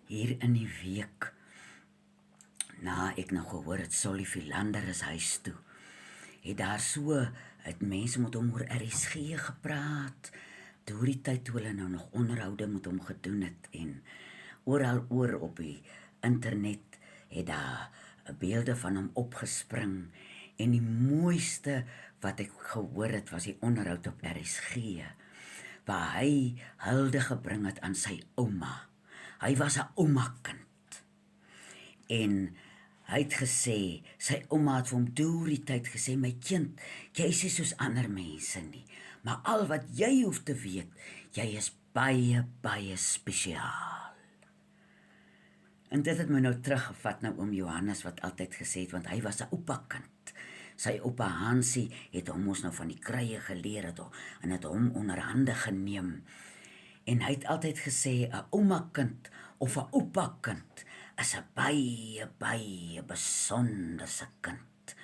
hier in die week, na ek nou gehoor het Solly Philander is huis toe, het mense met hom oor RSG gepraat, deur die tyd toe hulle nou nog onderhoude met hom gedoen het, en oral oor op die internet het daar beelde van hom opgespring, en die mooiste wat ek gehoor het, was die onderhoud op RSG, waar hy hulde gebring het aan sy ouma. Hy was 'n ouma-kind. En hy het gesê, sy ouma het vir hom deur die tyd gesê, my kind, jy is nie soos ander mense nie, maar al wat jy hoef te weet, jy is baie, baie spesiaal. En dit het my nou teruggevat na oom Johannes wat altyd gesê het, want hy was 'n oupa-kind. Sy oupa Hansie het hom ons nou van die krye geleer het, en het hom onder hande geneem. En hy het altyd gesê, 'n ouma-kind of 'n oupa-kind is 'n baie, baie besonderse kind.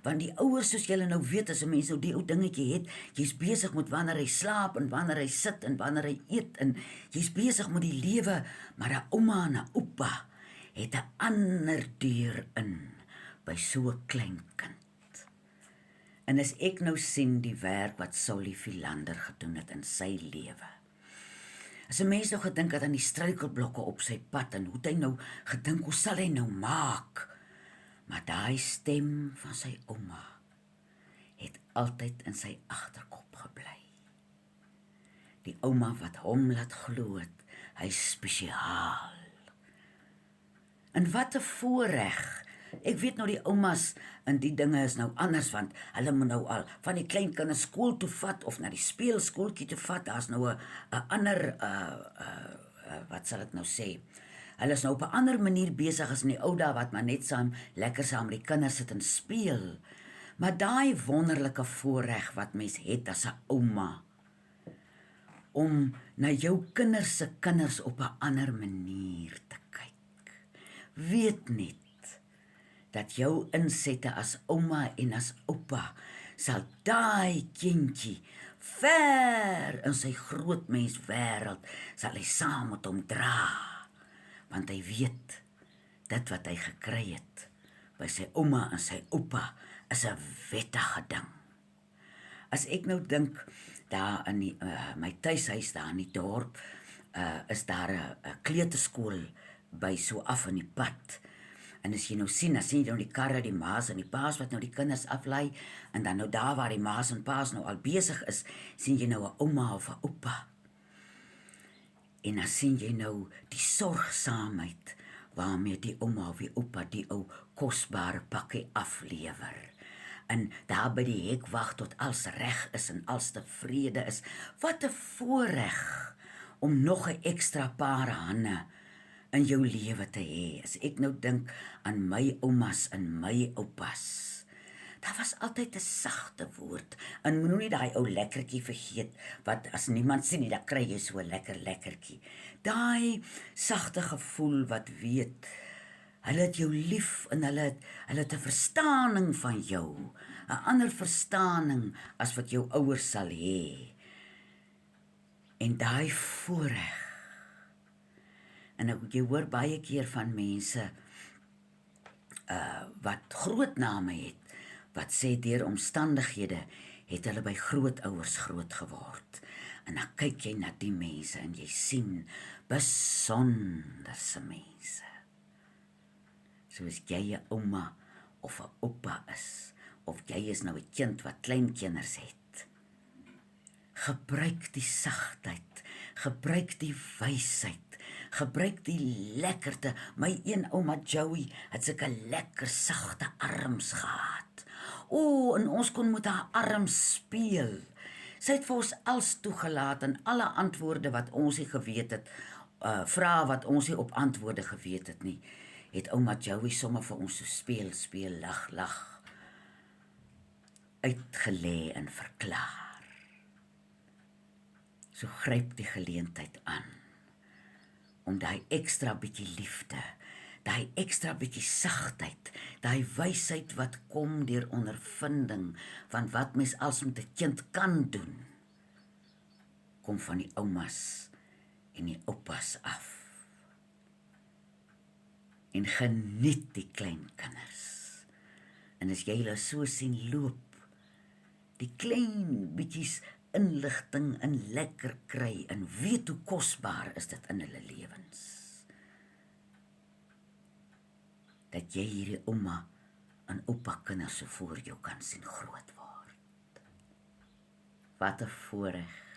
Want die ouers, soos julle nou weet, as 'n mens nou die ou dingetjie het, jy's besig met wanneer hy slaap, en wanneer hy sit, en wanneer hy eet, en jy's besig met die lewe, maar 'n ouma en 'n oupa het 'n ander deur in, by so 'n klein kind. En as ek nou sien die werk wat Solly Philander gedoen het in sy lewe, as 'n mens nou gedink het aan die struikelblokke op sy pad, en hoe het hy nou gedink, hoe sal hy nou maak? Maar daai stem van sy ouma het altyd in sy agterkop gebly. Die ouma wat hom laat glo het, hy's spesiaal. En wat 'n voorreg. Ek weet nou die oumas en die dinge is nou anders, want hulle moet nou al van die klein kinders skool toe vat, of na die speelskooltjie toe vat, daar's nou 'n ander, wat sal ek nou sê, hulle is nou op 'n ander manier besig as in die ou dae, wat maar net lekker saam met die kinders sit en speel. Maar daai wonderlike voorreg wat mens het as 'n ouma, om na jou kinders se kinders op 'n ander manier te kyk. Weet net, dat jou insette as ouma en as oupa, sal daai kindjie ver in sy grootmens wêreld, sal hy saam met hom dra, want hy weet, dit wat hy gekry het, by sy ouma en sy oupa, is 'n wettige ding. As ek nou dink, daar in die, my tuishuis daar in die dorp, is daar 'n kleuterskool by so af in die pad. En as jy nou sien, dan sien jy nou die karre, die ma's en die pa's wat nou die kinders aflei, en dan nou daar waar die ma's en pa's nou al besig is, sien jy nou 'n ouma of 'n oupa. En dan sien jy nou die sorgsaamheid waarmee die ouma of die oupa die ou kosbare pakkie aflewer. En daar by die hek wag tot alles reg is en alles tevrede is. Wat 'n voorreg om nog 'n ekstra paar hande in jou lewe te hê. As ek nou dink aan my oumas en my oupas, daar was altyd 'n sagte woord, en moet nie daai ou lekkertjie vergeet, wat as niemand sien nie, dan kry jy so 'n lekker lekkertjie. Daai sagte gevoel wat weet, hulle het jou lief, en hulle het 'n verstaaning van jou, 'n ander verstaaning as wat jou ouers sal hê. En daai voorreg. En jy hoor baie keer van mense wat groot name het, wat sê deur omstandighede het hulle by grootouers groot geword. En dan kyk jy na die mense en jy sien besonderse mense. Soos jy 'n ouma of 'n oupa is, of jy is nou 'n kind wat kleinkinders het. Gebruik die sagtheid, gebruik die wysheid, gebruik die lekkerte. My een ouma Joey het sulke lekker sagte arms gehad. En ons kon met haar arms speel. Sy het vir ons als toegelaat, en alle antwoorde wat ons nie geweet het, vrae wat ons nie op antwoorde geweet het nie, het ouma Joey sommer vir ons so speel, lag, uitgelê en verklaar. So gryp die geleentheid aan, om daai ekstra bietjie liefde, daai ekstra bietjie sagtheid, daai wysheid wat kom deur ondervinding, van wat mens als met 'n kind kan doen, kom van die oumas en die oupas af. en geniet die klein kinders. En as jy hulle so sien loop, die klein bietjies inligting en lekker kry en weet hoe kosbaar is dit in hulle lewens. Dat jy hierdie ouma en oupa kinders so voor jou kan sien groot word. Wat 'n voorreg